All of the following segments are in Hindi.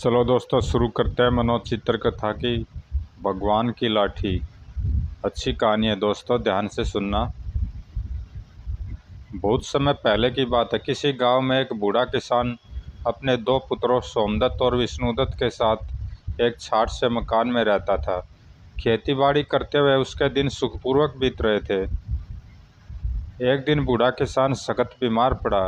चलो दोस्तों, शुरू करते हैं मनोज चित्र कथा की भगवान की लाठी। अच्छी कहानी है दोस्तों, ध्यान से सुनना। बहुत समय पहले की बात है। किसी गांव में एक बूढ़ा किसान अपने दो पुत्रों सोमदत्त और विष्णुदत्त के साथ एक छाट से मकान में रहता था। खेतीबाड़ी करते हुए उसके दिन सुखपूर्वक बीत रहे थे। एक दिन बूढ़ा किसान सख्त बीमार पड़ा।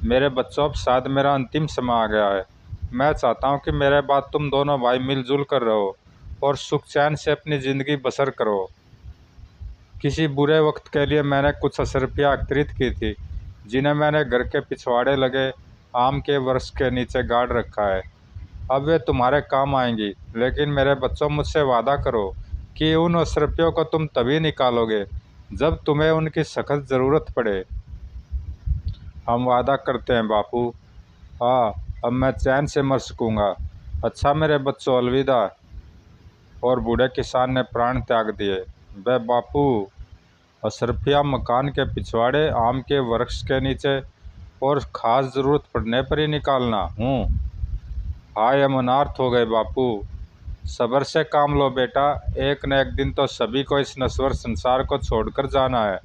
मेरे बच्चों, अब शायद मेरा अंतिम समय आ गया है। मैं चाहता हूँ कि मेरे बाद तुम दोनों भाई मिलजुल कर रहो और सुख चैन से अपनी ज़िंदगी बसर करो। किसी बुरे वक्त के लिए मैंने कुछ असरफियाँ एकत्रित की थी, जिन्हें मैंने घर के पिछवाड़े लगे आम के वृक्ष के नीचे गाड़ रखा है। अब वे तुम्हारे काम आएंगी, लेकिन मेरे बच्चों, मुझसे वादा करो कि उन असरफियों को तुम तभी निकालोगे जब तुम्हें उनकी सख्त ज़रूरत पड़े। हम वादा करते हैं बापू। हाँ, अब मैं चैन से मर सकूँगा। अच्छा मेरे बच्चों, अलविदा। और बूढ़े किसान ने प्राण त्याग दिए। वह बापू, अशरफिया मकान के पिछवाड़े आम के वृक्ष के नीचे और ख़ास ज़रूरत पड़ने पर ही निकालना हूँ। हाय, हम अनार्थ हो गए बापू। सब्र से काम लो बेटा, एक न एक दिन तो सभी को इस नश्वर संसार को छोड़कर जाना है।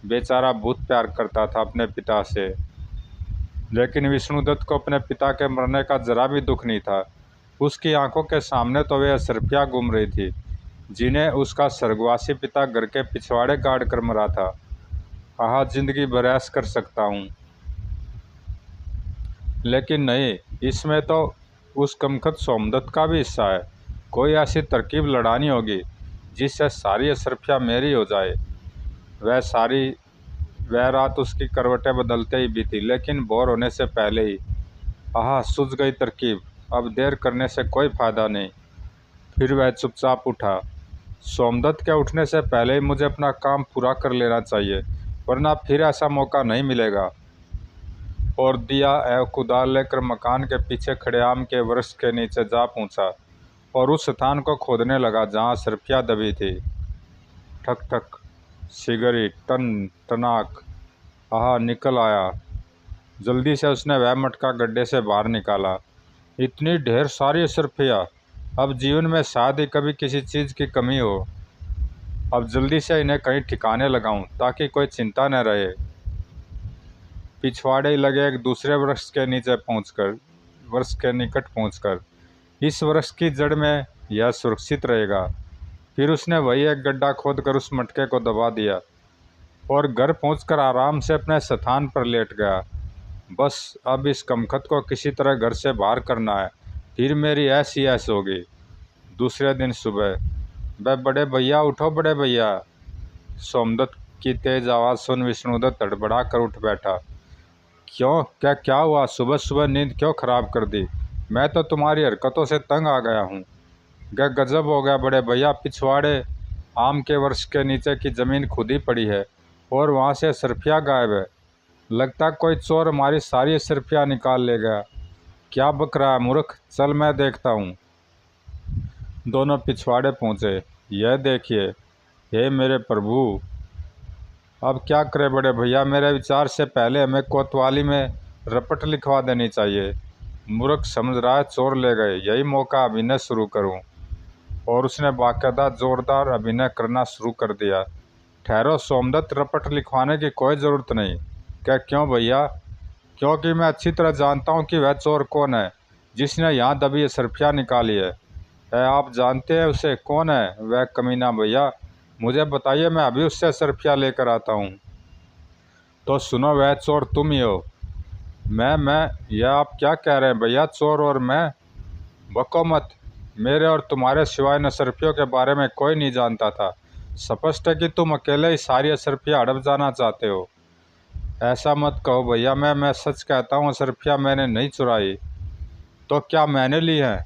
बेचारा बहुत प्यार करता था अपने पिता से, लेकिन विष्णुदत्त को अपने पिता के मरने का जरा भी दुख नहीं था। उसकी आंखों के सामने तो वे असरफियाँ घूम रही थी, जिन्हें उसका स्वर्गवासी पिता घर के पिछवाड़े गाड़ कर मरा था। आह, जिंदगी भर ऐश कर सकता हूँ, लेकिन नहीं, इसमें तो उस कमकत सोमदत्त का भी हिस्सा है। कोई ऐसी तरकीब लड़ानी होगी जिससे सारी असरफियाँ मेरी हो जाए। वह रात उसकी करवटें बदलते ही बीती, लेकिन बोर होने से पहले ही आह, सूझ गई तरकीब। अब देर करने से कोई फायदा नहीं। फिर वह चुपचाप उठा। सोमदत्त के उठने से पहले ही मुझे अपना काम पूरा कर लेना चाहिए, वरना फिर ऐसा मौका नहीं मिलेगा। और दिया एवं कुदाल लेकर मकान के पीछे खड़े आम के वृक्ष के नीचे जा पहुंचा और उस स्थान को खोदने लगा जहां सरफिया दबी थी। ठक ठक, सिगरी, टन टनाक। आह, निकल आया। जल्दी से उसने वह मटका गड्ढे से बाहर निकाला। इतनी ढेर सारी सरफिया! अब जीवन में शायद ही कभी किसी चीज़ की कमी हो। अब जल्दी से इन्हें कहीं ठिकाने लगाऊं ताकि कोई चिंता न रहे। पिछवाड़े लगे एक दूसरे वृक्ष के निकट पहुंचकर इस वृक्ष की जड़ में यह सुरक्षित रहेगा। फिर उसने वही एक गड्ढा खोदकर उस मटके को दबा दिया और घर पहुंचकर आराम से अपने स्थान पर लेट गया। बस अब इस कमकत को किसी तरह घर से बाहर करना है, फिर मेरी ऐसी ऐश होगी। दूसरे दिन सुबह, बड़े भैया उठो, बड़े भैया। सोमदत्त की तेज आवाज़ सुन विष्णुदत्त हड़बड़ा कर उठ बैठा। क्यों, क्या हुआ? सुबह सुबह नींद क्यों खराब कर दी? मैं तो तुम्हारी हरकतों से तंग आ गया हूँ। गजब हो गया बड़े भैया, पिछवाड़े आम के वृक्ष के नीचे की ज़मीन खुदी पड़ी है और वहाँ से सरफिया गायब है। लगता कोई चोर हमारी सारी सरफिया निकाल ले गया। क्या बक रहा है मूर्ख, चल मैं देखता हूँ। दोनों पिछवाड़े पहुँचे। यह देखिए, हे मेरे प्रभु, अब क्या करें बड़े भैया? मेरे विचार से पहले हमें कोतवाली में रपट लिखवा देनी चाहिए। मूर्ख समझ रहा है चोर ले गए, यही मौका अभिनय शुरू करूं। और उसने बाकायदा जोरदार अभिनय करना शुरू कर दिया। ठहरो सोमदत्त, रपट लिखवाने की कोई ज़रूरत नहीं। क्यों भैया? क्योंकि मैं अच्छी तरह जानता हूं कि वह चोर कौन है जिसने यहाँ दबी सरफिया निकाली है। आप जानते हैं उसे? कौन है वह कमीना? भैया मुझे बताइए, मैं अभी उससे सरफिया लेकर आता हूँ। तो सुनो, वह चोर तुम ही हो। मैं यह आप क्या कह रहे हैं भैया? चोर और मैं? बको मत। मेरे और तुम्हारे सिवाय न सरफियों के बारे में कोई नहीं जानता था। स्पष्ट है कि तुम अकेले ही सारी असरफिया हड़प जाना चाहते हो। ऐसा मत कहो भैया, मैं सच कहता हूँ, असरफिया मैंने नहीं चुराई। तो क्या मैंने ली है?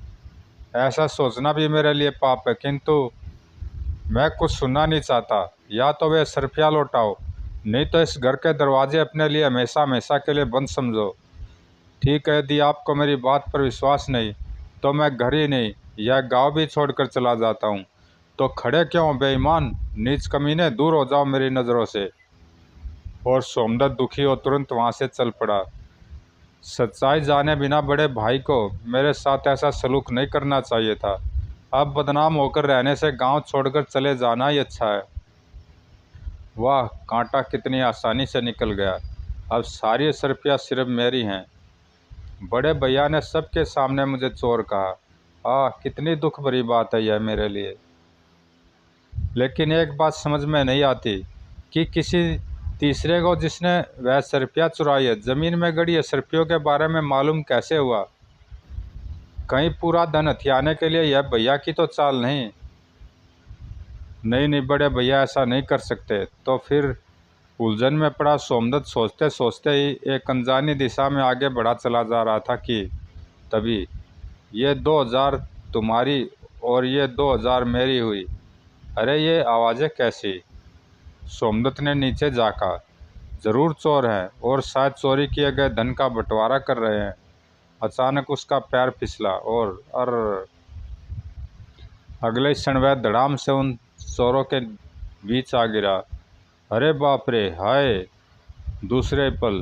ऐसा सोचना भी मेरे लिए पाप है, किंतु मैं कुछ सुनना नहीं चाहता। या तो वे सरफिया लौटाओ, नहीं तो इस घर के दरवाजे अपने लिए हमेशा हमेशा के लिए बंद समझो। ठीक है, यदि आपको मेरी बात पर विश्वास नहीं तो मैं घर ही नहीं, यह गांव भी छोड़कर चला जाता हूँ। तो खड़े क्यों बेईमान, नीच कमीने, दूर हो जाओ मेरी नज़रों से। और सोमदत्त दुखी हो तुरंत वहाँ से चल पड़ा। सच्चाई जाने बिना बड़े भाई को मेरे साथ ऐसा सलूक नहीं करना चाहिए था। अब बदनाम होकर रहने से गांव छोड़कर चले जाना ही अच्छा है। वाह, कांटा कितनी आसानी से निकल गया। अब सारी सरपियाँ सिर्फ मेरी हैं। बड़े भैया ने सबके सामने मुझे चोर कहा। कितनी दुख भरी बात है यह मेरे लिए। लेकिन एक बात समझ में नहीं आती कि किसी तीसरे को जिसने वह सरपियाँ चुराई है, ज़मीन में गड़ी है सरपियों के बारे में मालूम कैसे हुआ? कहीं पूरा धन हथियाने के लिए यह भैया की तो चाल नहीं? नहीं, बड़े भैया ऐसा नहीं कर सकते। तो फिर उलझन में पड़ा सोमदत्त सोचते सोचते ही एक अनजानी दिशा में आगे बढ़ा चला जा रहा था कि तभी ये 2000 तुम्हारी और ये 2000 मेरी हुई। अरे ये आवाज़ें कैसी? सोमदत्त ने नीचे झाँका। ज़रूर चोर हैं और शायद चोरी किए गए धन का बंटवारा कर रहे हैं। अचानक उसका पैर फिसला और अगले क्षण वह धड़ाम से उन चोरों के बीच आ गिरा। अरे बाप रे, हाय! दूसरे पल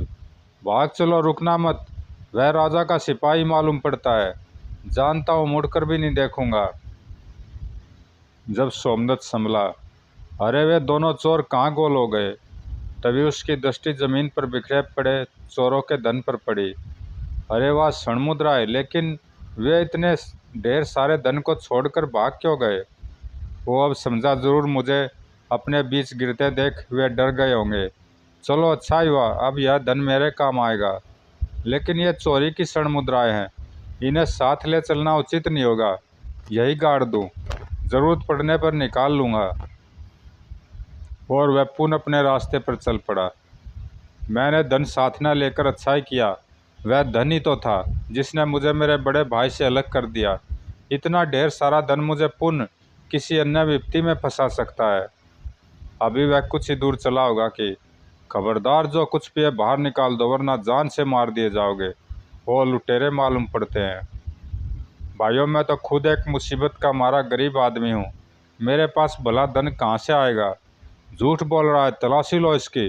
भाग चलो, रुकना मत। वह राजा का सिपाही मालूम पड़ता है। जानता हूँ, मुड़कर भी नहीं देखूंगा। जब सोमदत्त संभला, अरे वे दोनों चोर कहाँ गोल हो गए? तभी उसकी दृष्टि जमीन पर बिखरे पड़े चोरों के धन पर पड़ी। अरे वाह, स्वर्ण मुद्राएं! लेकिन वे इतने ढेर सारे धन को छोड़कर भाग क्यों गए? वो अब समझा। जरूर मुझे अपने बीच गिरते देख वे डर गए होंगे। चलो अच्छा ही हुआ, अब यह धन मेरे काम आएगा। लेकिन ये चोरी की स्वर्ण मुद्राएं हैं, इन्हें साथ ले चलना उचित नहीं होगा। यही गाड़ दूं, ज़रूरत पड़ने पर निकाल लूँगा। और वह पुनः अपने रास्ते पर चल पड़ा। मैंने धन साथ न लेकर अच्छा ही किया। वह धन ही तो था जिसने मुझे मेरे बड़े भाई से अलग कर दिया। इतना ढेर सारा धन मुझे पुनः किसी अन्य विपत्ति में फंसा सकता है। अभी वह कुछ ही दूर चला होगा कि खबरदार, जो कुछ भी है बाहर निकाल दो वरना जान से मार दिए जाओगे। वो लुटेरे मालूम पड़ते हैं। भाइयों, मैं तो खुद एक मुसीबत का मारा गरीब आदमी हूँ। मेरे पास भला धन कहाँ से आएगा? झूठ बोल रहा है, तलाशी लो इसकी।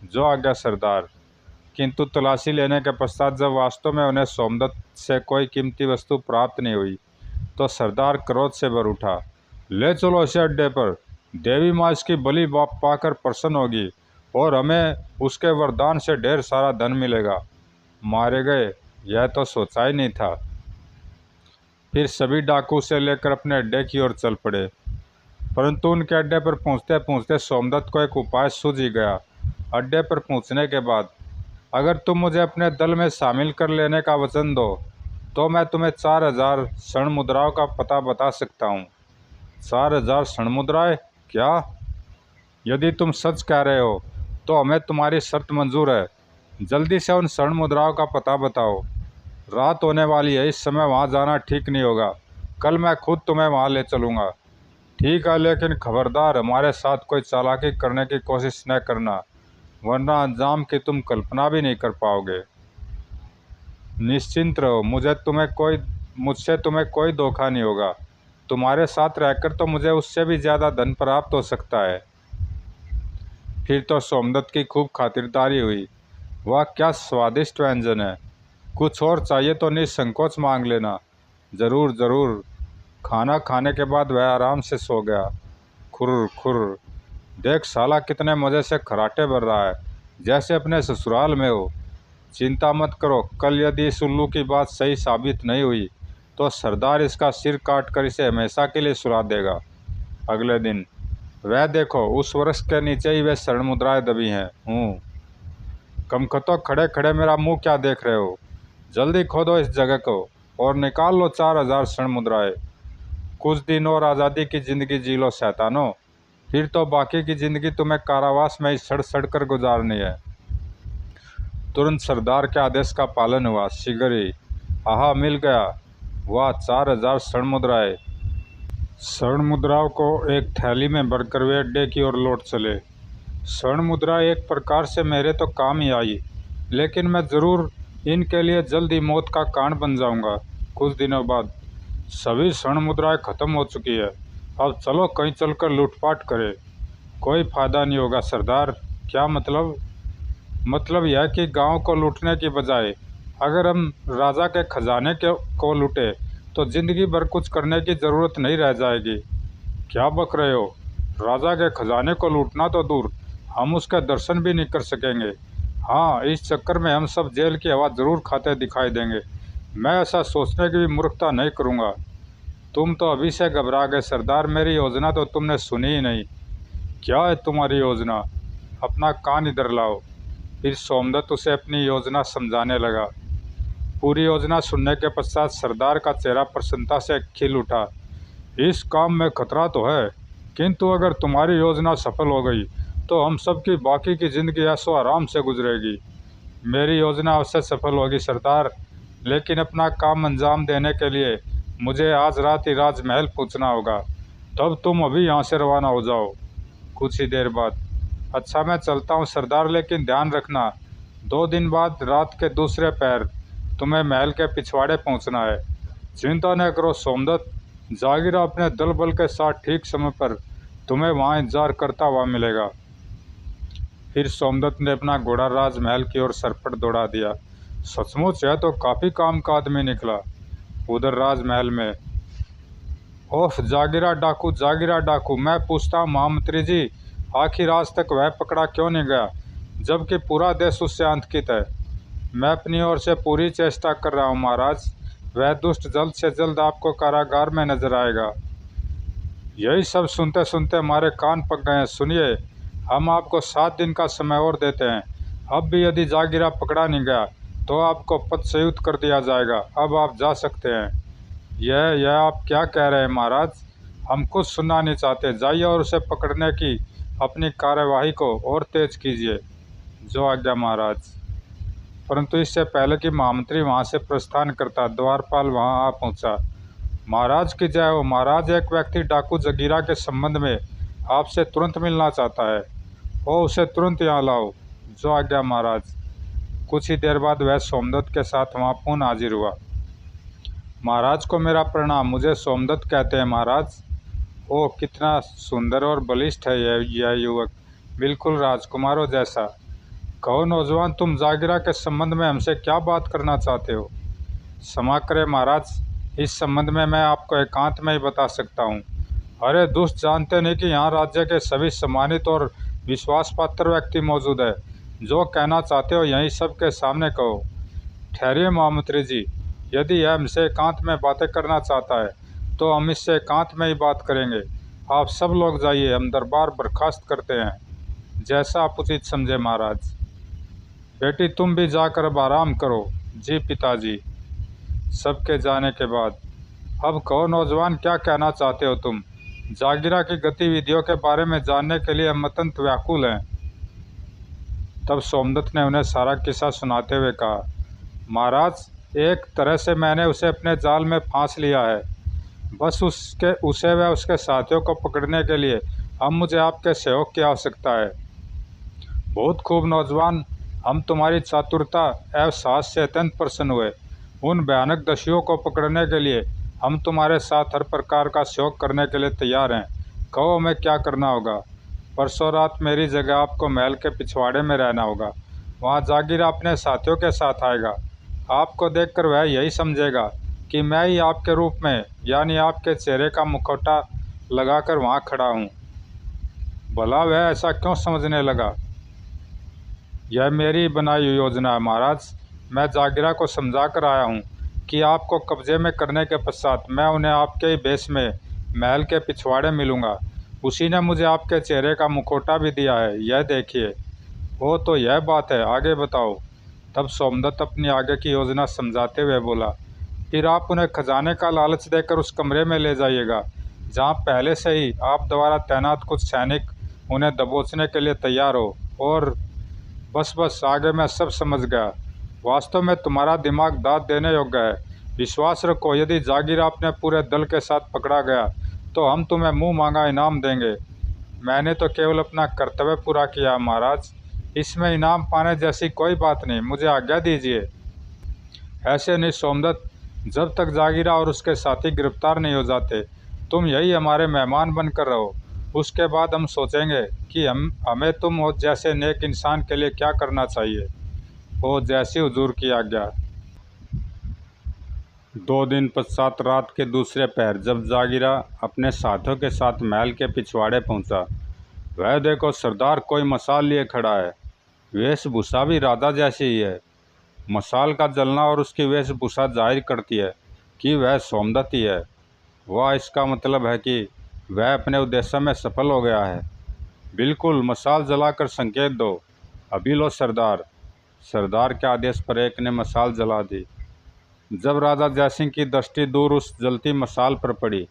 जो आज्ञा सरदार। किंतु तलाशी लेने के पश्चात जब वास्तव में उन्हें सोमदत्त से कोई कीमती वस्तु प्राप्त नहीं हुई तो सरदार क्रोध से भर उठा। ले चलो इसे अड्डे पर। देवी माँ इसकी बलि पाकर प्रसन्न होगी और हमें उसके वरदान से ढेर सारा धन मिलेगा। मारे गए, यह तो सोचा ही नहीं था। फिर सभी डाकू से लेकर अपने अड्डे की ओर चल पड़े। परंतु उनके अड्डे पर पहुंचते पहुंचते सोमदत्त को एक उपाय सूझ ही गया। अड्डे पर पहुंचने के बाद, अगर तुम मुझे अपने दल में शामिल कर लेने का वचन दो तो मैं तुम्हें 4000 स्वर्ण मुद्राओं का पता बता सकता हूँ। 4000 स्वर्ण मुद्राएं? क्या? यदि तुम सच कह रहे हो तो हमें तुम्हारी शर्त मंजूर है। जल्दी से उन स्वर्ण मुद्राओं का पता बताओ। रात होने वाली है, इस समय वहाँ जाना ठीक नहीं होगा। कल मैं खुद तुम्हें वहाँ ले चलूँगा। ठीक है, लेकिन खबरदार हमारे साथ कोई चालाकी करने की कोशिश न करना, वरना अंजाम की तुम कल्पना भी नहीं कर पाओगे। निश्चिंत रहो, मुझसे तुम्हें कोई धोखा नहीं होगा। तुम्हारे साथ रहकर तो मुझे उससे भी ज़्यादा धन प्राप्त हो सकता है। फिर तो सोमदत्त की खूब खातिरदारी हुई। वह क्या स्वादिष्ट व्यंजन है! कुछ और चाहिए तो निसंकोच मांग लेना। ज़रूर ज़रूर। खाना खाने के बाद वह आराम से सो गया। खुर खुर। देख साला कितने मज़े से खराटे भर रहा है, जैसे अपने ससुराल में हो। चिंता मत करो, कल यदि इस उल्लू की बात सही साबित नहीं हुई तो सरदार इसका सिर काट कर इसे हमेशा के लिए सुला देगा। अगले दिन, वह देखो, उस वृक्ष के नीचे ही वे स्वर्ण मुद्राएं दबी हैं। कमकतो, खड़े खड़े मेरा मुंह क्या देख रहे हो? जल्दी खोदो इस जगह को और निकाल लो 4000 स्वर्ण मुद्राएं। कुछ दिन और आज़ादी की ज़िंदगी जी लो शैतानो, फिर तो बाकी की ज़िंदगी तुम्हें कारावास में ही सड़ सड़ कर गुजारनी है। तुरंत सरदार के आदेश का पालन हुआ। शीघ्र ही आहा, मिल गया। वह 4000 स्वर्ण मुद्राएं। स्वर्ण मुद्राओं को एक थैली में भरकर वे अड्डे की ओर लौट चले। स्वर्ण मुद्रा एक प्रकार से मेरे तो काम ही आई, लेकिन मैं ज़रूर इनके लिए जल्द ही मौत का कारण बन जाऊंगा। कुछ दिनों बाद सभी स्वर्ण मुद्राएं खत्म हो चुकी है। अब चलो कहीं चलकर लूटपाट करें। कोई फायदा नहीं होगा सरदार। क्या मतलब? मतलब यह कि गांव को लूटने की बजाय अगर हम राजा के खजाने को लूटे तो ज़िंदगी भर कुछ करने की ज़रूरत नहीं रह जाएगी। क्या बक रहे हो? राजा के खजाने को लूटना तो दूर, हम उसके दर्शन भी नहीं कर सकेंगे। हाँ, इस चक्कर में हम सब जेल की हवा ज़रूर खाते दिखाई देंगे। मैं ऐसा सोचने की भी मूर्खता नहीं करूँगा। तुम तो अभी से घबरा गए सरदार, मेरी योजना तो तुमने सुनी ही नहीं। क्या है तुम्हारी योजना? अपना कान इधर लाओ। फिर सोमदत्त उसे अपनी योजना समझाने लगा। पूरी योजना सुनने के पश्चात सरदार का चेहरा प्रसन्नता से खिल उठा। इस काम में खतरा तो है, किंतु अगर तुम्हारी योजना सफल हो गई तो हम सबकी बाकी की ज़िंदगी ऐशो आराम से गुजरेगी। मेरी योजना अवश्य सफल होगी सरदार, लेकिन अपना काम अंजाम देने के लिए मुझे आज रात ही राजमहल पहुंचना होगा। तब तुम अभी यहाँ से रवाना हो जाओ। कुछ ही देर बाद, अच्छा मैं चलता हूँ सरदार, लेकिन ध्यान रखना 2 दिन बाद रात के दूसरे पैर तुम्हें महल के पिछवाड़े पहुँचना है। चिंता न करो सोमदत्त, जागीरा अपने दल बल के साथ ठीक समय पर तुम्हें वहाँ इंतजार करता हुआ मिलेगा। फिर सोमदत्त ने अपना घोड़ा राजमहल की ओर सरपट दौड़ा दिया। सचमुच यह तो काफ़ी काम का आदमी निकला। उधर राजमहल में, ओफ जागीरा डाकू, मैं पूछता हूँ महामंत्री जी, आखिर आज तक वह पकड़ा क्यों नहीं गया, जबकि पूरा देश उससे आतंकित है। मैं अपनी ओर से पूरी चेष्टा कर रहा हूँ महाराज, वह दुष्ट जल्द से जल्द आपको कारागार में नजर आएगा। यही सब सुनते सुनते हमारे कान पक गए हैं। सुनिए, हम आपको 7 दिन का समय और देते हैं। अब भी यदि जागीरा पकड़ा नहीं गया तो आपको पदच्युत कर दिया जाएगा। अब आप जा सकते हैं। यह आप क्या कह रहे हैं महाराज? हम कुछ सुनना नहीं चाहते। जाइए और उसे पकड़ने की अपनी कार्यवाही को और तेज कीजिए। जो आज्ञा महाराज। परंतु इससे पहले कि महामंत्री वहां से प्रस्थान करता, द्वारपाल वहां आ पहुंचा। महाराज की जय हो महाराज, एक व्यक्ति डाकू जागीरा के संबंध में आपसे तुरंत मिलना चाहता है। ओ, उसे तुरंत यहाँ लाओ। जो आज्ञा महाराज। कुछ ही देर बाद वह सोमदत्त के साथ वहाँ पुनः हाजिर हुआ। महाराज को मेरा प्रणाम, मुझे सोमदत्त कहते हैं महाराज। ओह, कितना सुंदर और बलिष्ठ है यह युवक, बिल्कुल राजकुमारों जैसा। कहो नौजवान, तुम जागीरा के संबंध में हमसे क्या बात करना चाहते हो? क्षमा करें महाराज, इस संबंध में मैं आपको एकांत में ही बता सकता हूँ। अरे दुष्ट, जानते नहीं कि यहाँ राज्य के सभी सम्मानित और विश्वास पात्र व्यक्ति मौजूद है। जो कहना चाहते हो यहीं सबके सामने कहो। ठहरिए महामंत्री जी, यदि यह हमसे एकांत में बातें करना चाहता है तो हम इससे एकांत में ही बात करेंगे। आप सब लोग जाइए, हम दरबार बर्खास्त करते हैं। जैसा आप उचित समझे महाराज। बेटी तुम भी जाकर अब आराम करो। जी पिताजी। सबके जाने के बाद, अब कहो नौजवान, क्या कहना चाहते हो तुम? जागीरा की गतिविधियों के बारे में जानने के लिए हम अत्यंत व्याकुल हैं। तब सोमदत्त ने उन्हें सारा किस्सा सुनाते हुए कहा, महाराज, एक तरह से मैंने उसे अपने जाल में फांस लिया है। बस उसे व उसके साथियों को पकड़ने के लिए अब मुझे आपके सहयोग की आवश्यकता है। बहुत खूब नौजवान, हम तुम्हारी चातुरता एवं साहस से अत्यंत प्रसन्न हुए। उन भयानक दस्युओं को पकड़ने के लिए हम तुम्हारे साथ हर प्रकार का सहयोग करने के लिए तैयार हैं। कहो हमें क्या करना होगा? परसों रात मेरी जगह आपको महल के पिछवाड़े में रहना होगा। वहाँ जागीरा अपने साथियों के साथ आएगा। आपको देखकर वह यही समझेगा कि मैं ही आपके रूप में, यानी आपके चेहरे का मुखौटा लगाकर वहाँ खड़ा हूँ। भला वह ऐसा क्यों समझने लगा? यह मेरी बनाई हुई योजना है महाराज। मैं जागीरा को समझा कर आया हूँ कि आपको कब्जे में करने के पश्चात मैं उन्हें आपके ही भेष में महल के पिछवाड़े मिलूँगा। उसी ने मुझे आपके चेहरे का मुखौटा भी दिया है, यह देखिए। वो तो यह बात है, आगे बताओ। तब सोमदत्त अपनी आगे की योजना समझाते हुए बोला, फिर आप उन्हें खजाने का लालच देकर उस कमरे में ले जाइएगा जहाँ पहले से ही आप द्वारा तैनात कुछ सैनिक उन्हें दबोचने के लिए तैयार हो। और बस आगे मैं सब समझ गया। वास्तव में तुम्हारा दिमाग दाद देने योग्य है। विश्वास रखो, यदि जागीरा अपने पूरे दल के साथ पकड़ा गया तो हम तुम्हें मुंह मांगा इनाम देंगे। मैंने तो केवल अपना कर्तव्य पूरा किया महाराज, इसमें इनाम पाने जैसी कोई बात नहीं। मुझे आज्ञा दीजिए। ऐसे नहीं सोमदत्त, जब तक जागीरा और उसके साथी गिरफ्तार नहीं हो जाते तुम यही हमारे मेहमान बनकर रहो। उसके बाद हम सोचेंगे कि हमें तुम जैसे नेक इंसान के लिए क्या करना चाहिए। वो जैसी हुजूर की आज्ञा। 2 दिन पश्चात रात के दूसरे पहर जब जागीरा अपने साथियों के साथ महल के पिछवाड़े पहुंचा, वह देखो सरदार कोई मसाल लिए खड़ा है। वेशभूषा भी राजा जैसी ही है। मसाल का जलना और उसकी वेशभूषा जाहिर करती है कि वह सोमदत्त ही है। वह इसका मतलब है कि वह अपने उद्देश्य में सफल हो गया है। बिल्कुल, मसाल जलाकर संकेत दो। अभी लो सरदार। सरदार के आदेश पर एक ने मसाल जला दी। जब राजा जयसिंह की दृष्टि दूर उस जलती मसाल पर पड़ी,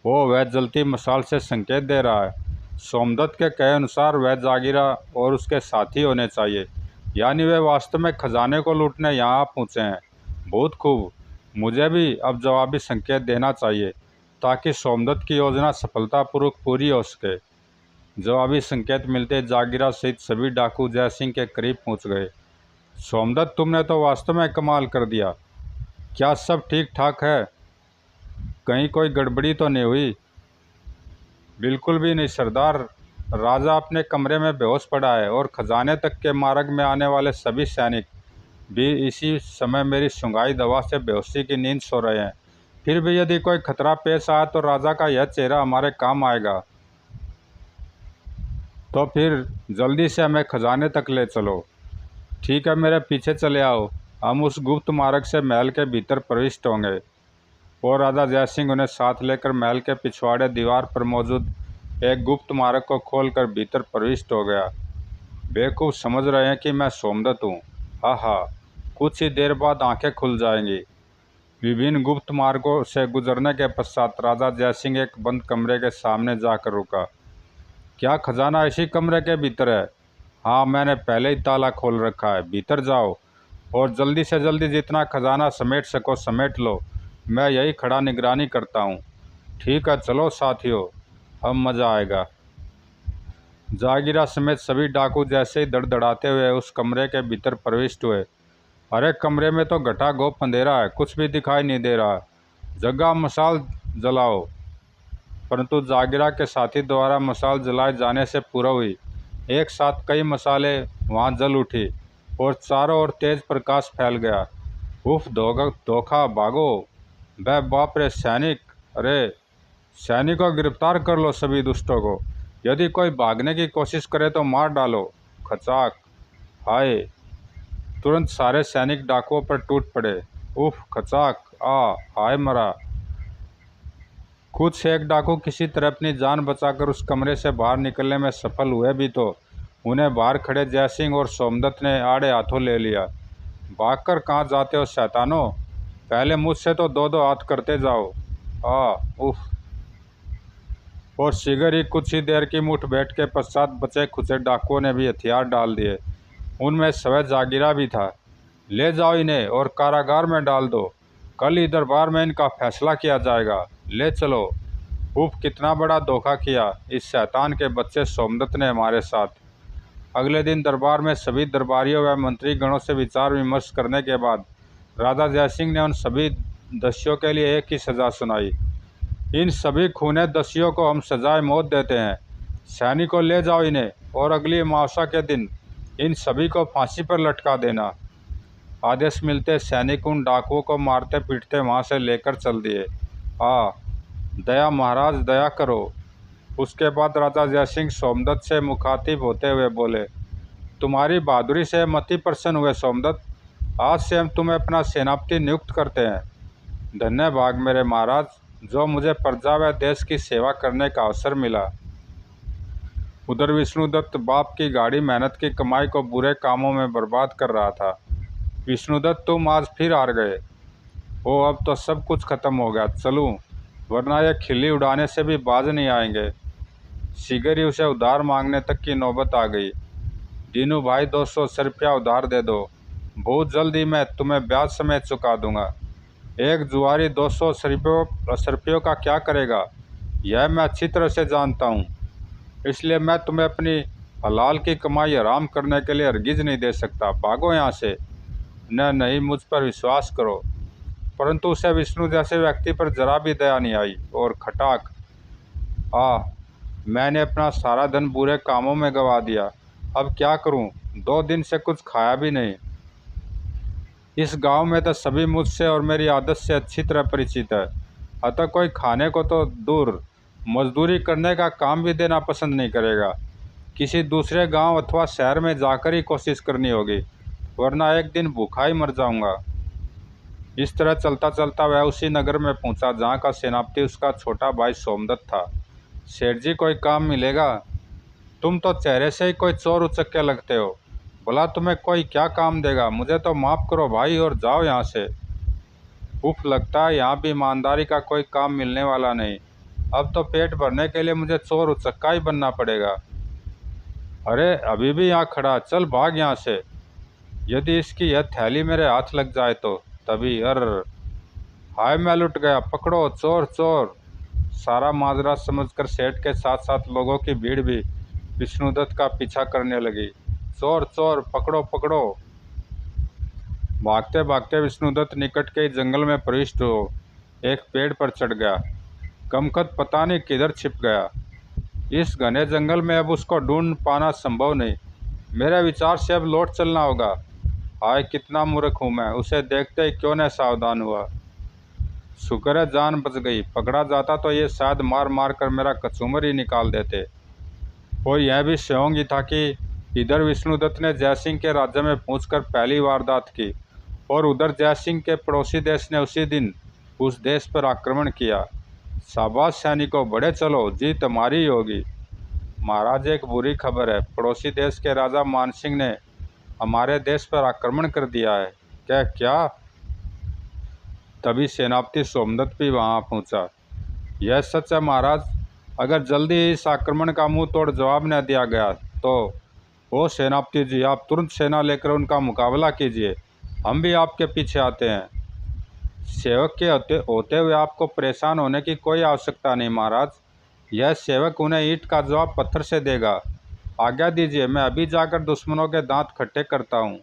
वह जलती मसाल से संकेत दे रहा है। सोमदत्त के कहे अनुसार वह जागीरा और उसके साथी होने चाहिए, यानी वे वास्तव में खजाने को लूटने यहाँ पहुँचे हैं। बहुत खूब, मुझे भी अब जवाबी संकेत देना चाहिए ताकि सोमदत्त की योजना सफलतापूर्वक पूरी हो सके। जवाबी संकेत मिलते जागीरा सहित सभी डाकू जयसिंह के करीब पहुँच गए। सोमदत्त, तुमने तो वास्तव में कमाल कर दिया। क्या सब ठीक ठाक है? कहीं कोई गड़बड़ी तो नहीं हुई? बिल्कुल भी नहीं सरदार। राजा अपने कमरे में बेहोश पड़ा है और खजाने तक के मार्ग में आने वाले सभी सैनिक भी इसी समय मेरी सुंघाई दवा से बेहोशी की नींद सो रहे हैं। फिर भी यदि कोई खतरा पेश आया तो राजा का यह चेहरा हमारे काम आएगा। तो फिर जल्दी से हमें खजाने तक ले चलो। ठीक है, मेरे पीछे चले आओ। हम उस गुप्त मार्ग से महल के भीतर प्रविष्ट होंगे। और राजा जयसिंह उन्हें साथ लेकर महल के पिछवाड़े दीवार पर मौजूद एक गुप्त मार्ग को खोलकर भीतर प्रविष्ट हो गया। बेवकूफ़ समझ रहे हैं कि मैं सोमदत्त हूँ? हाँ हाँ, कुछ ही देर बाद आंखें खुल जाएंगी। विभिन्न गुप्त मार्गों से गुजरने के पश्चात राजा जयसिंह एक बंद कमरे के सामने जाकर रुका। क्या खजाना इसी कमरे के भीतर है? हाँ, मैंने पहले ही ताला खोल रखा है। भीतर जाओ और जल्दी से जल्दी जितना खजाना समेट सको समेट लो। मैं यही खड़ा निगरानी करता हूँ। ठीक है, चलो साथियों, अब मज़ा आएगा। जागीरा समेत सभी डाकू जैसे ही धड़धड़ाते हुए उस कमरे के भीतर प्रविष्ट हुए। अरे, कमरे में तो घटाघोप अंधेरा है, कुछ भी दिखाई नहीं दे रहा। जगह मसाल जलाओ। परंतु जागीरा के साथी द्वारा मसाल जलाए जाने से पूर्व हुई एक साथ कई मसाले वहाँ जल उठी और चारों ओर तेज प्रकाश फैल गया। उफ, धोखा, भागो। बे बाप रे सैनिक! अरे सैनिकों, गिरफ्तार कर लो सभी दुष्टों को। यदि कोई भागने की कोशिश करे तो मार डालो। खचाक! हाय! तुरंत सारे सैनिक डाकुओं पर टूट पड़े। उफ, खचाक! हाय मरा। कुछ एक डाकू किसी तरह अपनी जान बचाकर उस कमरे से बाहर निकलने में सफल हुए भी तो उन्हें बाहर खड़े जयसिंह और सोमदत्त ने आड़े हाथों ले लिया। भागकर कहाँ जाते हो शैतानों? पहले मुझसे तो दो दो हाथ करते जाओ। उफ। और शीघ्र ही कुछ ही देर की मुठभेड़ के पश्चात बचे खुचे डाकुओं ने भी हथियार डाल दिए। उनमें स्वयं जागीरा भी था। ले जाओ इन्हें और कारागार में डाल दो। कल ही दरबार में इनका फैसला किया जाएगा। ले चलो। उफ, कितना बड़ा धोखा किया इस शैतान के बच्चे सोमदत्त ने हमारे साथ। अगले दिन दरबार में सभी दरबारियों व मंत्री गणों से विचार विमर्श करने के बाद राजा जयसिंह ने उन सभी दस्युओं के लिए एक ही सज़ा सुनाई। इन सभी खूने दस्युओं को हम सजाए मौत देते हैं। सैनिकों, ले जाओ इन्हें और अगली अमावस्या के दिन इन सभी को फांसी पर लटका देना। आदेश मिलते सैनिक उन डाकुओं को मारते पीटते वहाँ से लेकर चल दिए। दया महाराज, दया करो। उसके बाद राजा जयसिंह सोमदत्त से मुखातिब होते हुए बोले, तुम्हारी बहादुरी से मति प्रसन्न हुए सोमदत्त। आज से हम तुम्हें अपना सेनापति नियुक्त करते हैं। धन्य भाग मेरे महाराज, जो मुझे प्रजा व देश की सेवा करने का अवसर मिला। उधर विष्णुदत्त बाप की गाढ़ी मेहनत की कमाई को बुरे कामों में बर्बाद कर रहा था। विष्णुदत्त, तुम आज फिर हार गए। अब तो सब कुछ खत्म हो गया। चलूं, वरना यह खिल्ली उड़ाने से भी बाज नहीं आएंगे। शीघ्र ही उसे उधार मांगने तक की नौबत आ गई। दीनू भाई, 280 रुपया उधार दे दो। बहुत जल्द ही मैं तुम्हें ब्याज समेत चुका दूंगा। एक जुआरी 280 रुपयों का क्या करेगा, यह मैं अच्छी तरह से जानता हूँ। इसलिए मैं तुम्हें अपनी हलाल की कमाई हराम करने के लिए हरगिज नहीं दे सकता। भागो यहाँ से। नहीं, मुझ पर विश्वास करो। परंतु उसे विष्णु जैसे व्यक्ति पर जरा भी दया नहीं आई और खटाक! मैंने अपना सारा धन बुरे कामों में गंवा दिया। अब क्या करूं? 2 दिन से कुछ खाया भी नहीं। इस गांव में तो सभी मुझसे और मेरी आदत से अच्छी तरह परिचित है, अतः कोई खाने को तो दूर मजदूरी करने का काम भी देना पसंद नहीं करेगा। किसी दूसरे गांव अथवा शहर में जाकर ही कोशिश करनी होगी, वरना एक दिन भूखा ही मर जाऊंगा। इस तरह चलता चलता वह उसी नगर में पहुंचा जहां का सेनापति उसका छोटा भाई सोमदत्त था। सेठ जी, कोई काम मिलेगा? तुम तो चेहरे से ही कोई चोर उचक्के लगते हो। भला तुम्हें कोई क्या काम देगा? मुझे तो माफ़ करो भाई और जाओ यहाँ से। उफ, लगता है यहाँ भी ईमानदारी का कोई काम मिलने वाला नहीं। अब तो पेट भरने के लिए मुझे चोर उचक्का ही बनना पड़ेगा। अरे अभी भी यहाँ खड़ा, चल भाग यहाँ से। यदि इसकी यह थैली मेरे हाथ लग जाए तो। तभी हाय, मैं लुट गया, पकड़ो चोर चोर। सारा माजरा समझकर सेठ के साथ साथ लोगों की भीड़ भी विष्णुदत्त का पीछा करने लगी। चोर चोर, पकड़ो पकड़ो। भागते भागते विष्णुदत्त निकट के जंगल में प्रविष्ट हो एक पेड़ पर चढ़ गया। कमकत पता नहीं किधर छिप गया। इस घने जंगल में अब उसको ढूंढ पाना संभव नहीं। मेरे विचार से अब लौट चलना होगा। हाय, कितना मूर्ख हूँ मैं, उसे देखते ही क्यों न सावधान हुआ। शुक्र है जान बच गई, पकड़ा जाता तो ये शायद मार मार कर मेरा कचूमर ही निकाल देते। और यह भी श्योंग ही था कि इधर विष्णुदत्त ने जयसिंह के राज्य में पहुंचकर पहली वारदात की और उधर जयसिंह के पड़ोसी देश ने उसी दिन उस देश पर आक्रमण किया। शाबाश सैनिकों, बड़े चलो, जीत हमारी ही होगी। महाराज, एक बुरी खबर है, पड़ोसी देश के राजा मानसिंह ने हमारे देश पर आक्रमण कर दिया है। क्या? तभी सेनापति सोमदत्त भी वहां पहुंचा। यह सच है महाराज, अगर जल्दी इस आक्रमण का मुंह तोड़ जवाब न दिया गया तो। ओ सेनापति जी, आप तुरंत सेना लेकर उनका मुकाबला कीजिए, हम भी आपके पीछे आते हैं। सेवक के होते हुए आपको परेशान होने की कोई आवश्यकता नहीं महाराज। यह सेवक उन्हें ईंट का जवाब पत्थर से देगा। आज्ञा दीजिए, मैं अभी जाकर दुश्मनों के दांत खट्टे करता हूँ।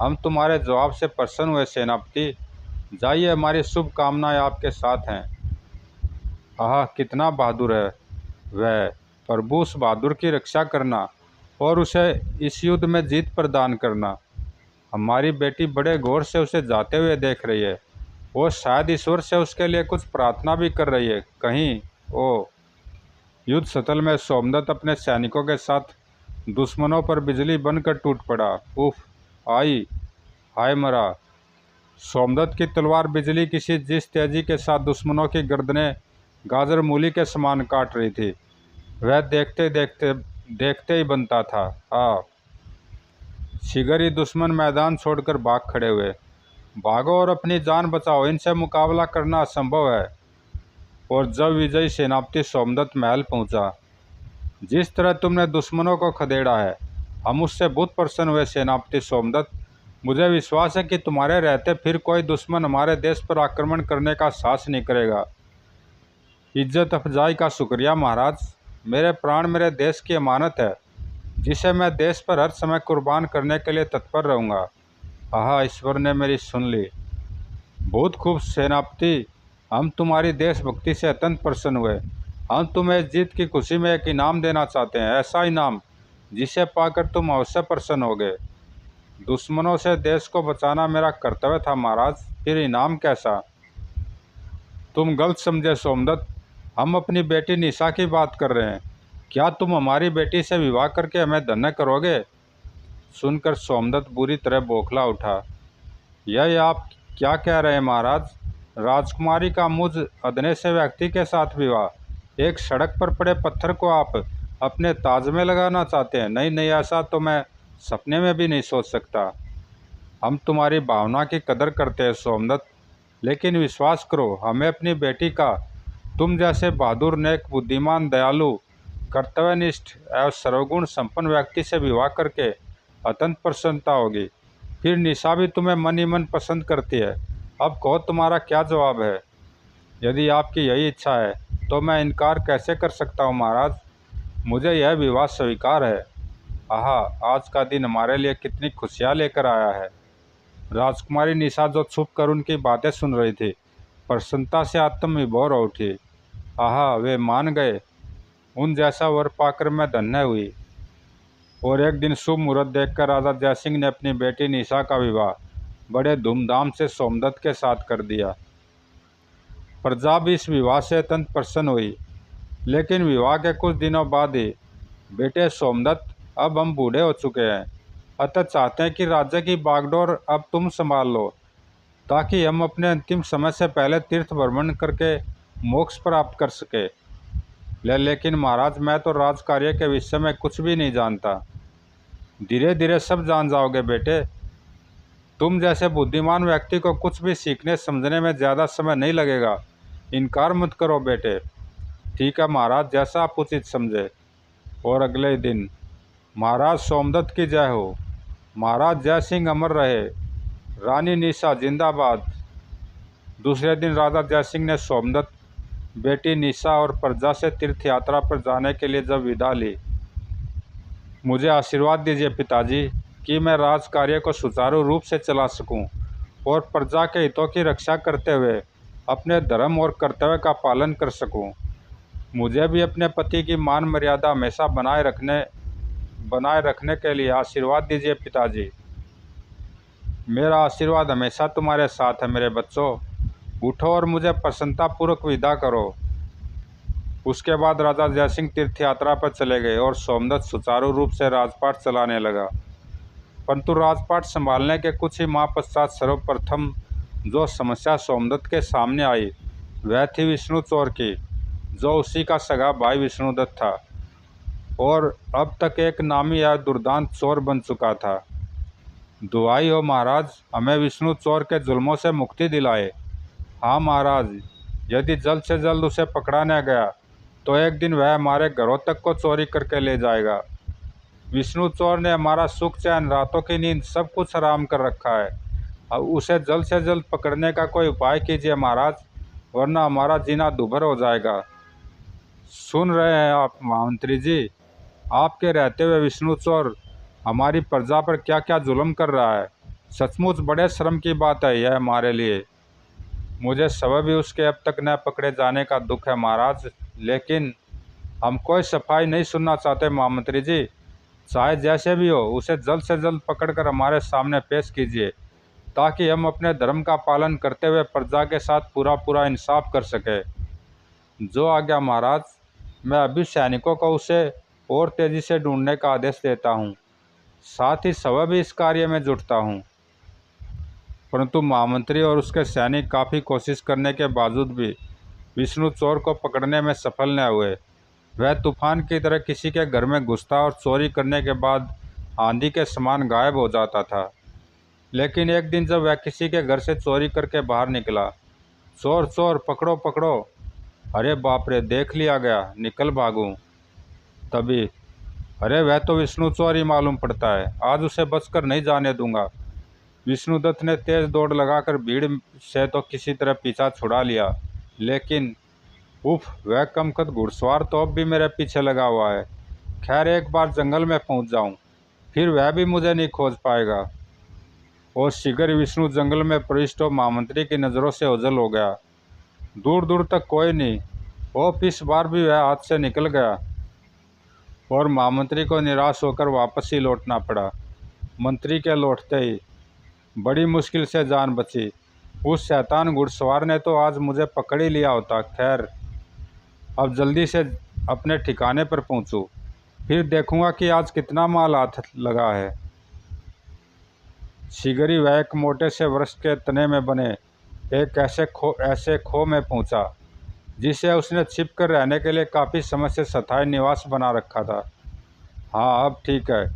हम तुम्हारे जवाब से प्रसन्न हुए सेनापति। जाइए, हमारी शुभकामनाएं आपके साथ हैं। आह, कितना बहादुर है वह। प्रभु उस बहादुर की रक्षा करना और उसे इस युद्ध में जीत प्रदान करना। हमारी बेटी बड़े गौर से उसे जाते हुए देख रही है। वो शायद ईश्वर से उसके लिए कुछ प्रार्थना भी कर रही है कहीं। ओ युद्ध स्थल में सोमदत्त अपने सैनिकों के साथ दुश्मनों पर बिजली बनकर टूट पड़ा। उफ, आई, हाय मरा। सोमदत्त की तलवार बिजली किसी जिस तेजी के साथ दुश्मनों की गर्दनें गाजर मूली के समान काट रही थी, वह देखते ही बनता था। शीघ्र ही दुश्मन मैदान छोड़कर भाग खड़े हुए। भागो और अपनी जान बचाओ, इनसे मुकाबला करना असंभव है। और जब विजयी सेनापति सोमदत्त महल पहुंचा, जिस तरह तुमने दुश्मनों को खदेड़ा है, हम उससे बहुत प्रसन्न हुए सेनापति सोमदत्त। मुझे विश्वास है कि तुम्हारे रहते फिर कोई दुश्मन हमारे देश पर आक्रमण करने का साहस नहीं करेगा। इज्जत अफजाई का शुक्रिया महाराज। मेरे प्राण मेरे देश की अमानत है, जिसे मैं देश पर हर समय कुर्बान करने के लिए तत्पर रहूँगा। आहा, ईश्वर ने मेरी सुन ली। बहुत खूब सेनापति, हम तुम्हारी देशभक्ति से अत्यंत प्रसन्न हुए। हम तुम्हें इस जीत की खुशी में एक इनाम देना चाहते हैं, ऐसा इनाम जिसे पाकर तुम अवश्य प्रसन्न होगे। दुश्मनों से देश को बचाना मेरा कर्तव्य था महाराज, फिर इनाम कैसा? तुम गलत समझे सोमदत्त, हम अपनी बेटी निशा की बात कर रहे हैं। क्या तुम हमारी बेटी से विवाह करके हमें धन्य करोगे? सुनकर सोमदत्त बुरी तरह बौखला उठा। यह आप क्या कह रहे हैं महाराज? राजकुमारी का मुझ अदने से व्यक्ति के साथ विवाह? एक सड़क पर पड़े पत्थर को आप अपने ताज में लगाना चाहते हैं? नहीं नहीं, ऐसा तो मैं सपने में भी नहीं सोच सकता। हम तुम्हारी भावना की कदर करते हैं सोमदत्त, लेकिन विश्वास करो, हमें अपनी बेटी का तुम जैसे बहादुर, नेक, बुद्धिमान, दयालु, कर्तव्यनिष्ठ एवं सर्वगुण संपन्न व्यक्ति से विवाह करके अत्यंत प्रसन्नता होगी। फिर निशा भी तुम्हें मन ही मन पसंद करती है। अब कहो, तुम्हारा क्या जवाब है? यदि आपकी यही इच्छा है तो मैं इनकार कैसे कर सकता हूँ महाराज। मुझे यह विवाह स्वीकार है। आहा, आज का दिन हमारे लिए कितनी खुशियाँ लेकर आया है। राजकुमारी निशा जो छुप कर उनकी बातें सुन रही थी, प्रसन्नता से आत्मविभोर हो उठी। आहा, वे मान गए। उन जैसा वर पाकर मैं धन्य हुई। और एक दिन शुभ मुहूर्त देखकर राजा जयसिंह ने अपनी बेटी निशा का विवाह बड़े धूमधाम से सोमदत्त के साथ कर दिया। प्रजा भी इस विवाह से अत्यंत प्रसन्न हुई। लेकिन विवाह के कुछ दिनों बाद ही, बेटे सोमदत्त, अब हम बूढ़े हो चुके हैं, अतः चाहते हैं कि राज्य की बागडोर अब तुम संभाल लो, ताकि हम अपने अंतिम समय से पहले तीर्थ भ्रमण करके मोक्ष प्राप्त कर सके। लेकिन महाराज, मैं तो राज कार्य के विषय में कुछ भी नहीं जानता। धीरे धीरे सब जान जाओगे बेटे। तुम जैसे बुद्धिमान व्यक्ति को कुछ भी सीखने समझने में ज़्यादा समय नहीं लगेगा। इनकार मत करो बेटे। ठीक है महाराज, जैसा आप उचित समझे। और अगले ही दिन, महाराज सोमदत्त की जय हो, महाराज जय सिंह अमर रहे, रानी निशा जिंदाबाद। दूसरे दिन राजा जय सिंह ने सोमदत्त, बेटी निशा और प्रजा से तीर्थ यात्रा पर जाने के लिए जब विदा ली, मुझे आशीर्वाद दीजिए पिताजी कि मैं राज कार्य को सुचारू रूप से चला सकूं और प्रजा के हितों की रक्षा करते हुए अपने धर्म और कर्तव्य का पालन कर सकूं। मुझे भी अपने पति की मान मर्यादा हमेशा बनाए रखने के लिए आशीर्वाद दीजिए पिताजी। मेरा आशीर्वाद हमेशा तुम्हारे साथ है मेरे बच्चों। उठो और मुझे प्रसन्नतापूर्वक विदा करो। उसके बाद राजा जयसिंह तीर्थ यात्रा पर चले गए और सोमदत्त सुचारू रूप से राजपाट चलाने लगा। परंतु राजपाट संभालने के कुछ ही माह पश्चात सर्वप्रथम जो समस्या सोमदत्त के सामने आई, वह थी विष्णु चोर की, जो उसी का सगा भाई विष्णुदत्त था और अब तक एक नामी या दुर्दांत चोर बन चुका था। दुहाई हो महाराज, हमें विष्णु चोर के जुल्मों से मुक्ति दिलाए। हाँ महाराज, यदि जल्द से जल्द उसे पकड़ा न गया तो एक दिन वह हमारे घरों तक को चोरी करके ले जाएगा। विष्णु चोर ने हमारा सुख चैन, रातों की नींद, सब कुछ हराम कर रखा है। अब उसे जल्द से जल्द पकड़ने का कोई उपाय कीजिए महाराज, वरना हमारा जीना दुभर हो जाएगा। सुन रहे हैं आप महामंत्री जी, आपके रहते हुए विष्णु चोर हमारी प्रजा पर क्या क्या जुल्म कर रहा है। सचमुच बड़े शर्म की बात है यह हमारे लिए। मुझे सबब भी उसके अब तक न पकड़े जाने का दुख है महाराज, लेकिन हम कोई सफाई नहीं सुनना चाहते महामंत्री जी। चाहे जैसे भी हो, उसे जल्द से जल्द पकड़कर हमारे सामने पेश कीजिए, ताकि हम अपने धर्म का पालन करते हुए प्रजा के साथ पूरा इंसाफ कर सके। जो आज्ञा महाराज। मैं अभी सैनिकों को उसे और तेज़ी से ढूंढने का आदेश देता हूँ, साथ ही स्वयं भी इस कार्य में जुटता हूँ। परंतु महामंत्री और उसके सैनिक काफ़ी कोशिश करने के बावजूद भी विष्णु चोर को पकड़ने में सफल न हुए। वह तूफान की तरह किसी के घर में घुसता और चोरी करने के बाद आंधी के समान गायब हो जाता था। लेकिन एक दिन जब वह किसी के घर से चोरी करके बाहर निकला, चोर चोर पकड़ो पकड़ो, अरे बाप रे, देख लिया गया, निकल भागूं। तभी, अरे वह तो विष्णु चोर ही मालूम पड़ता है, आज उसे बचकर नहीं जाने दूंगा। विष्णुदत्त ने तेज दौड़ लगाकर भीड़ से तो किसी तरह पीछा छुड़ा लिया, लेकिन उफ, वह कमकद घुड़सवार तो अब भी मेरे पीछे लगा हुआ है। खैर, एक बार जंगल में पहुंच जाऊं, फिर वह भी मुझे नहीं खोज पाएगा। और शीघ्र ही विष्णु जंगल में प्रविष्ट हो महामंत्री की नज़रों से ओझल हो गया। दूर दूर तक कोई नहीं। ओप, इस बार भी वह हाथ से निकल गया और महामंत्री को निराश होकर वापस ही लौटना पड़ा। मंत्री के लौटते ही बड़ी मुश्किल से जान बची। उस शैतान घुड़सवार ने तो आज मुझे पकड़ ही लिया होता। खैर, अब जल्दी से अपने ठिकाने पर पहुंचूं, फिर देखूंगा कि आज कितना माल हाथ लगा है। शीघ्र ही वह एक मोटे से वृक्ष के तने में बने एक ऐसे खो में पहुंचा, जिसे उसने छिप कर रहने के लिए काफ़ी समय से स्थायी निवास बना रखा था। हाँ, अब ठीक है।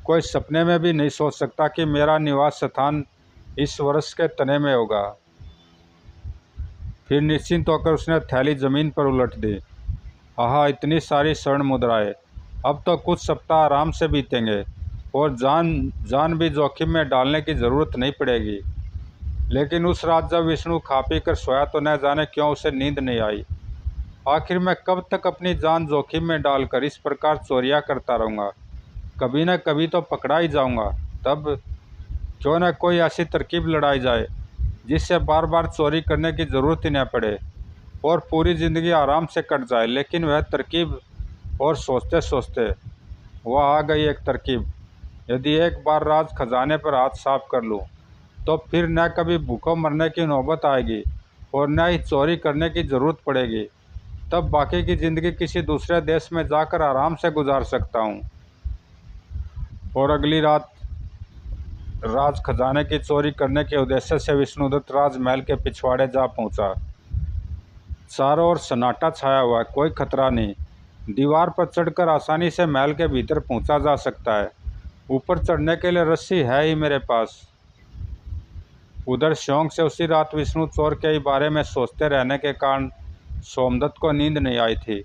कोई सपने में भी नहीं सोच सकता कि मेरा निवास स्थान इस वृक्ष के तने में होगा। फिर निश्चिंत होकर उसने थैली ज़मीन पर उलट दी। आहा, इतनी सारी स्वर्ण मुद्राएं! अब तो कुछ सप्ताह आराम से बीतेंगे और जान भी जोखिम में डालने की ज़रूरत नहीं पड़ेगी। लेकिन उस रात जब विष्णु खा पी कर सोया तो न जाने क्यों उसे नींद नहीं आई। आखिर मैं कब तक अपनी जान जोखिम में डालकर इस प्रकार चोरियां करता रहूँगा? कभी न कभी तो पकड़ा ही जाऊँगा। तब क्यों न कोई ऐसी तरकीब लड़ाई जाए जिससे बार बार चोरी करने की ज़रूरत ही न पड़े और पूरी ज़िंदगी आराम से कट जाए। लेकिन वह तरकीब, और सोचते सोचते वह आ गई एक तरकीब। यदि एक बार राज खजाने पर हाथ साफ कर लूँ तो फिर न कभी भूखों मरने की नौबत आएगी और न ही चोरी करने की ज़रूरत पड़ेगी। तब बाकी की ज़िंदगी किसी दूसरे देश में जाकर आराम से गुजार सकता हूँ। और अगली रात राज खजाने की चोरी करने के उद्देश्य से विष्णुदत्त राजमहल के पिछवाड़े जा पहुंचा। चारों ओर सन्नाटा छाया हुआ है, कोई खतरा नहीं। दीवार पर चढ़कर आसानी से महल के भीतर पहुंचा जा सकता है। ऊपर चढ़ने के लिए रस्सी है ही मेरे पास। उधर शौक से उसी रात विष्णु चोर के ही बारे में सोचते रहने के कारण सोमदत्त को नींद नहीं आई थी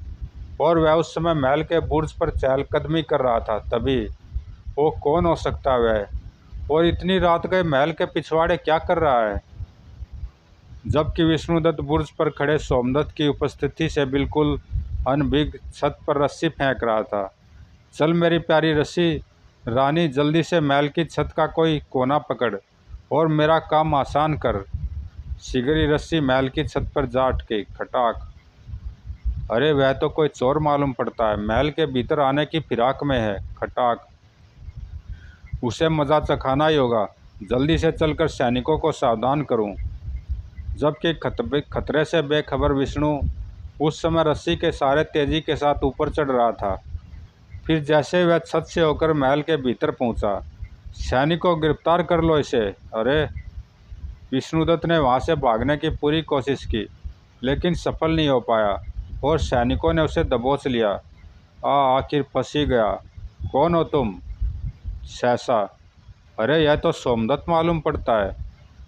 और वह उस समय महल के बुर्ज पर चहलकदमी कर रहा था। तभी वो कौन हो सकता है वह, और इतनी रात गए महल के पिछवाड़े क्या कर रहा है? जबकि विष्णुदत्त बुर्ज पर खड़े सोमदत्त की उपस्थिति से बिल्कुल अनभिज्ञ छत पर रस्सी फेंक रहा था। चल मेरी प्यारी रस्सी रानी, जल्दी से महल की छत का कोई कोना पकड़ और मेरा काम आसान कर। शीघ्र ही रस्सी महल की छत पर जा अटकी। खटाक। अरे वह तो कोई चोर मालूम पड़ता है, महल के भीतर आने की फिराक में है। खटाक। उसे मजा चखाना ही होगा। जल्दी से चलकर सैनिकों को सावधान करूं। जबकि खतरे से बेखबर विष्णु उस समय रस्सी के सहारे तेजी के साथ ऊपर चढ़ रहा था। फिर जैसे वह छत से होकर महल के भीतर पहुंचा, सैनिकों गिरफ्तार कर लो इसे। अरे विष्णुदत्त ने वहां से भागने की पूरी कोशिश की लेकिन सफल नहीं हो पाया और सैनिकों ने उसे दबोच लिया। आखिर फंस ही गया। कौन हो तुम? सहसा। अरे यह तो सोमदत्त मालूम पड़ता है,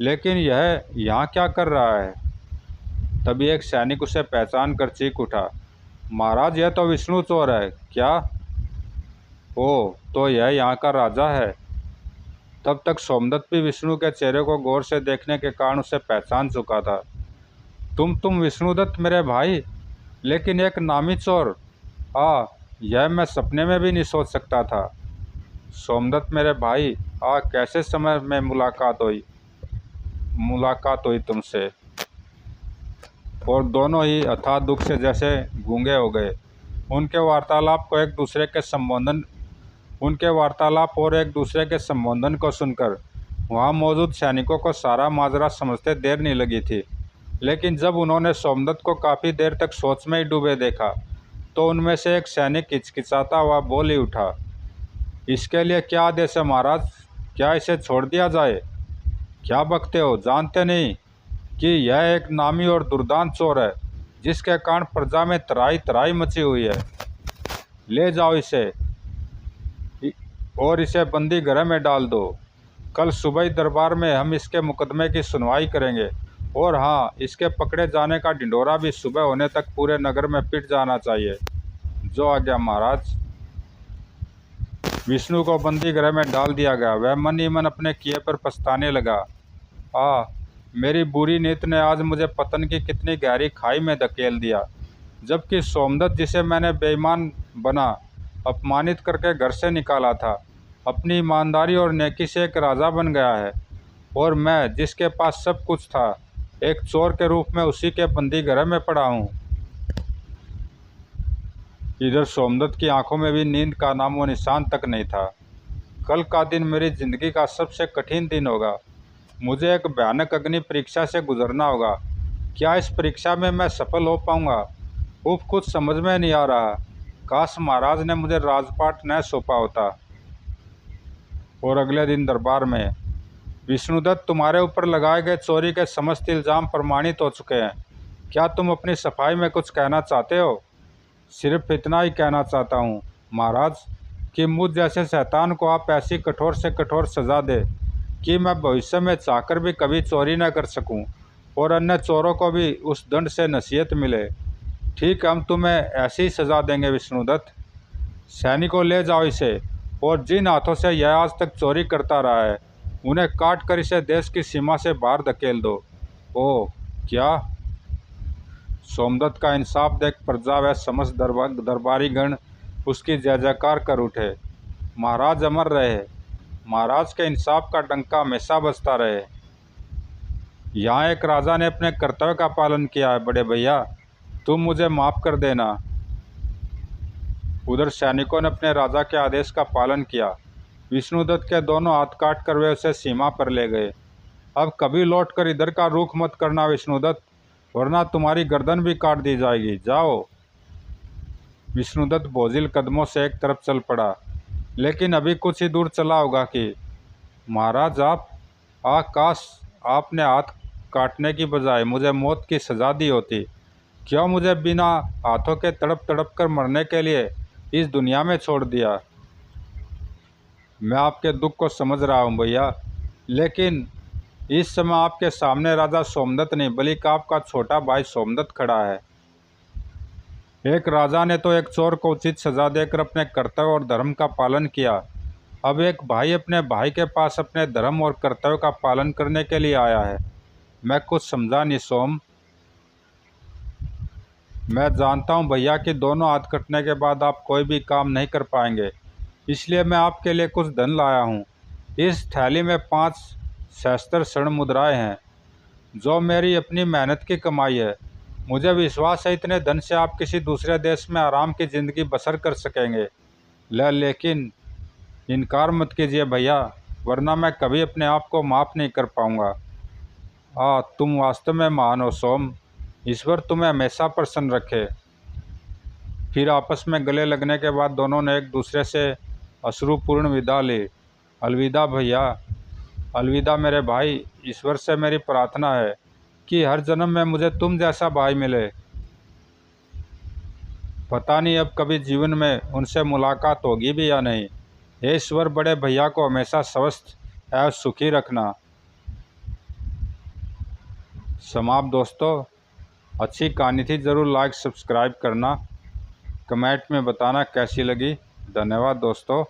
लेकिन यह यहाँ क्या कर रहा है? तभी एक सैनिक उसे पहचान कर चीख उठा, महाराज यह तो विष्णु चोर है। क्या? ओ, तो यह यहाँ का राजा है। तब तक सोमदत्त भी विष्णु के चेहरे को गौर से देखने के कारण उसे पहचान चुका था। तुम विष्णुदत्त मेरे भाई, लेकिन एक नामी चोर। यह मैं सपने में भी नहीं सोच सकता था। सोमदत्त मेरे भाई, कैसे समय में मुलाकात हुई तुमसे। और दोनों ही अथाह दुख से जैसे गूंगे हो गए। उनके वार्तालाप और एक दूसरे के संबोधन को सुनकर वहां मौजूद सैनिकों को सारा माजरा समझते देर नहीं लगी थी। लेकिन जब उन्होंने सोमदत्त को काफ़ी देर तक सोच में ही डूबे देखा तो उनमें से एक सैनिक हिचकिचाता हुआ बोल ही उठा, इसके लिए क्या आदेश है महाराज? क्या इसे छोड़ दिया जाए? क्या बकते हो? जानते नहीं कि यह एक नामी और दुर्दांत चोर है जिसके कारण प्रजा में तराई तराई मची हुई है। ले जाओ इसे और इसे बंदी गृह में डाल दो। कल सुबह ही दरबार में हम इसके मुकदमे की सुनवाई करेंगे। और हाँ, इसके पकड़े जाने का ढिंढोरा भी सुबह होने तक पूरे नगर में पिट जाना चाहिए। जो आज्ञा महाराज। विष्णु को बंदी गृह में डाल दिया गया। वह मन ही मन अपने किए पर पछताने लगा। मेरी बुरी नीयत ने आज मुझे पतन की कितनी गहरी खाई में धकेल दिया। जबकि सोमदत्त, जिसे मैंने बेईमान बना अपमानित करके घर से निकाला था, अपनी ईमानदारी और नेकी से एक राजा बन गया है। और मैं, जिसके पास सब कुछ था, एक चोर के रूप में उसी के बंदी गृह में पड़ा हूँ। इधर सोमदत्त की आंखों में भी नींद का नामो निशान तक नहीं था। कल का दिन मेरी जिंदगी का सबसे कठिन दिन होगा। मुझे एक भयानक अग्नि परीक्षा से गुजरना होगा। क्या इस परीक्षा में मैं सफल हो पाऊंगा? कुछ समझ में नहीं आ रहा। काश महाराज ने मुझे राजपाट न सौंपा होता। और अगले दिन दरबार में, विष्णुदत्त, तुम्हारे ऊपर लगाए गए चोरी के समस्त इल्ज़ाम प्रमाणित हो चुके हैं। क्या तुम अपनी सफाई में कुछ कहना चाहते हो? सिर्फ इतना ही कहना चाहता हूँ महाराज कि मुझ जैसे शैतान को आप ऐसी कठोर से कठोर सज़ा दे कि मैं भविष्य में चाहकर भी कभी चोरी न कर सकूं और अन्य चोरों को भी उस दंड से नसीहत मिले। ठीक, हम तुम्हें ऐसी ही सज़ा देंगे विष्णुदत्त। सैनिकों, ले जाओ इसे और जिन हाथों से यह आज तक चोरी करता रहा है उन्हें काट कर इसे देश की सीमा से बाहर धकेल दो। ओह क्या? सोमदत्त का इंसाफ देख प्रजा व समस्त दरबारी गण उसकी जय जयकार कर उठे। महाराज अमर रहे। महाराज के इंसाफ का डंका हमेशा बजता रहे। यहाँ एक राजा ने अपने कर्तव्य का पालन किया है। बड़े भैया, तुम मुझे माफ़ कर देना। उधर सैनिकों ने अपने राजा के आदेश का पालन किया। विष्णुदत्त के दोनों हाथ काट कर वे उसे सीमा पर ले गए। अब कभी लौट कर इधर का रुख मत करना विष्णुदत्त, वरना तुम्हारी गर्दन भी काट दी जाएगी। जाओ। विष्णुदत्त बोझिल कदमों से एक तरफ चल पड़ा, लेकिन अभी कुछ ही दूर चला होगा कि महाराज आप, काश आपने हाथ काटने की बजाय मुझे मौत की सजा दी होती। क्यों मुझे बिना हाथों के तड़प तड़प कर मरने के लिए इस दुनिया में छोड़ दिया। मैं आपके दुख को समझ रहा हूँ भैया, लेकिन इस समय आपके सामने राजा सोमदत्त नहीं बल्कि आपका छोटा भाई सोमदत्त खड़ा है। एक राजा ने तो एक चोर को उचित सजा देकर अपने कर्तव्य और धर्म का पालन किया, अब एक भाई अपने भाई के पास अपने धर्म और कर्तव्य का पालन करने के लिए आया है। मैं कुछ समझा नहीं सोम। मैं जानता हूँ भैया कि दोनों हाथ कटने के बाद आप कोई भी काम नहीं कर पाएंगे, इसलिए मैं आपके लिए कुछ धन लाया हूँ। इस थैली में 5 सहस्त्र स्वर्ण मुद्राएं हैं, जो मेरी अपनी मेहनत की कमाई है। मुझे विश्वास है इतने धन से आप किसी दूसरे देश में आराम की ज़िंदगी बसर कर सकेंगे। लेकिन इनकार मत कीजिए भैया, वरना मैं कभी अपने आप को माफ़ नहीं कर पाऊँगा। तुम वास्तव में महान हो सोम, ईश्वर तुम्हें हमेशा प्रसन्न रखे। फिर आपस में गले लगने के बाद दोनों ने एक दूसरे से अश्रुपूर्ण विदा ली। अलविदा भैया, अलविदा मेरे भाई। ईश्वर से मेरी प्रार्थना है कि हर जन्म में मुझे तुम जैसा भाई मिले। पता नहीं अब कभी जीवन में उनसे मुलाकात होगी भी या नहीं। हे ईश्वर, बड़े भैया को हमेशा स्वस्थ एवं सुखी रखना। समाप्त दोस्तों, अच्छी कहानी थी। ज़रूर लाइक सब्सक्राइब करना, कमेंट में बताना कैसी लगी। धन्यवाद दोस्तों।